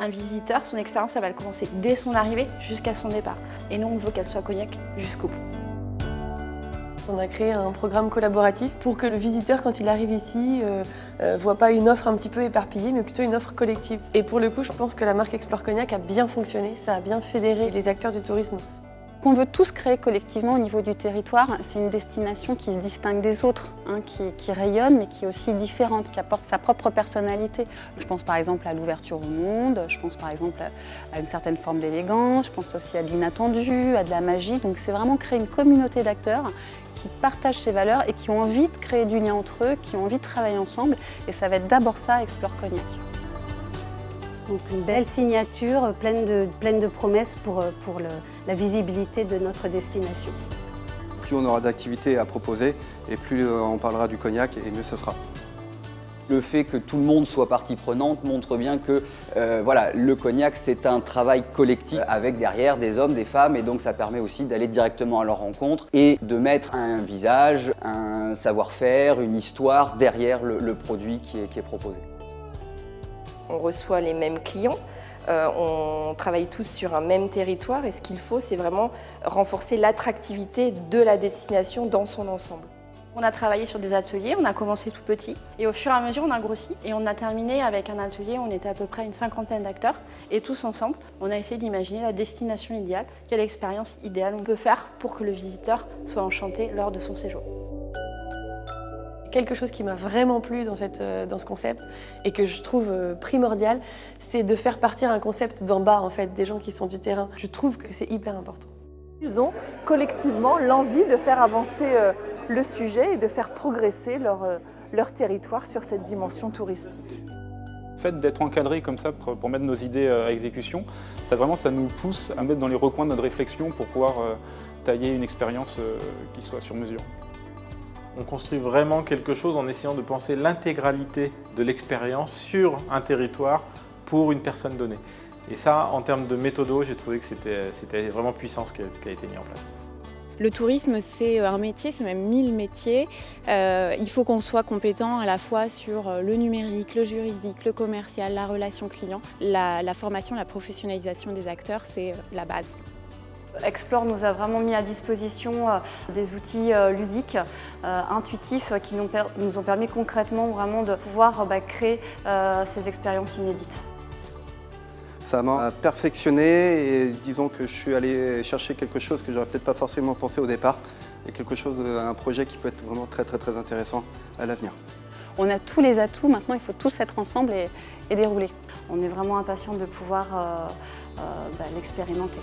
Un visiteur, son expérience, elle va commencer dès son arrivée jusqu'à son départ. Et nous, on veut qu'elle soit cognac jusqu'au bout. On a créé un programme collaboratif pour que le visiteur, quand il arrive ici, voit pas une offre un petit peu éparpillée, mais plutôt une offre collective. Et pour le coup, je pense que la marque Explore Cognac a bien fonctionné, ça a bien fédéré les acteurs du tourisme. Qu'on veut tous créer collectivement au niveau du territoire, c'est une destination qui se distingue des autres, qui rayonne mais qui est aussi différente, qui apporte sa propre personnalité. Je pense par exemple à l'ouverture au monde, je pense par exemple à une certaine forme d'élégance, je pense aussi à de l'inattendu, à de la magie. Donc c'est vraiment créer une communauté d'acteurs qui partagent ces valeurs et qui ont envie de créer du lien entre eux, qui ont envie de travailler ensemble. Et ça va être d'abord ça, Explore Cognac. Donc une belle signature pleine de promesses pour la visibilité de notre destination. Plus on aura d'activités à proposer et plus on parlera du cognac et mieux ce sera. Le fait que tout le monde soit partie prenante montre bien que voilà, le cognac c'est un travail collectif avec derrière des hommes, des femmes et donc ça permet aussi d'aller directement à leur rencontre et de mettre un visage, un savoir-faire, une histoire derrière le produit qui est proposé. On reçoit les mêmes clients, on travaille tous sur un même territoire et ce qu'il faut, c'est vraiment renforcer l'attractivité de la destination dans son ensemble. On a travaillé sur des ateliers, on a commencé tout petit et au fur et à mesure on a grossi et on a terminé avec un atelier où on était à peu près une cinquantaine d'acteurs et tous ensemble on a essayé d'imaginer la destination idéale, quelle expérience idéale on peut faire pour que le visiteur soit enchanté lors de son séjour. Quelque chose qui m'a vraiment plu dans ce concept et que je trouve primordial, c'est de faire partir un concept d'en bas, en fait, des gens qui sont du terrain. Je trouve que c'est hyper important. Ils ont collectivement l'envie de faire avancer le sujet et de faire progresser leur territoire sur cette dimension touristique. Le fait d'être encadré comme ça pour mettre nos idées à exécution, ça nous pousse à mettre dans les recoins de notre réflexion pour pouvoir tailler une expérience qui soit sur mesure. On construit vraiment quelque chose en essayant de penser l'intégralité de l'expérience sur un territoire pour une personne donnée. Et ça, en termes de méthodo, j'ai trouvé que c'était vraiment puissant ce qui a été mis en place. Le tourisme, c'est un métier, c'est même 1000 métiers. Il faut qu'on soit compétent à la fois sur le numérique, le juridique, le commercial, la relation client. La formation, la professionnalisation des acteurs, c'est la base. Explore nous a vraiment mis à disposition des outils ludiques, intuitifs, qui nous ont permis concrètement vraiment de pouvoir créer ces expériences inédites. Ça m'a perfectionné et disons que je suis allé chercher quelque chose que j'aurais peut-être pas forcément pensé au départ et un projet qui peut être vraiment très intéressant à l'avenir. On a tous les atouts, maintenant il faut tous être ensemble et dérouler. On est vraiment impatients de pouvoir l'expérimenter.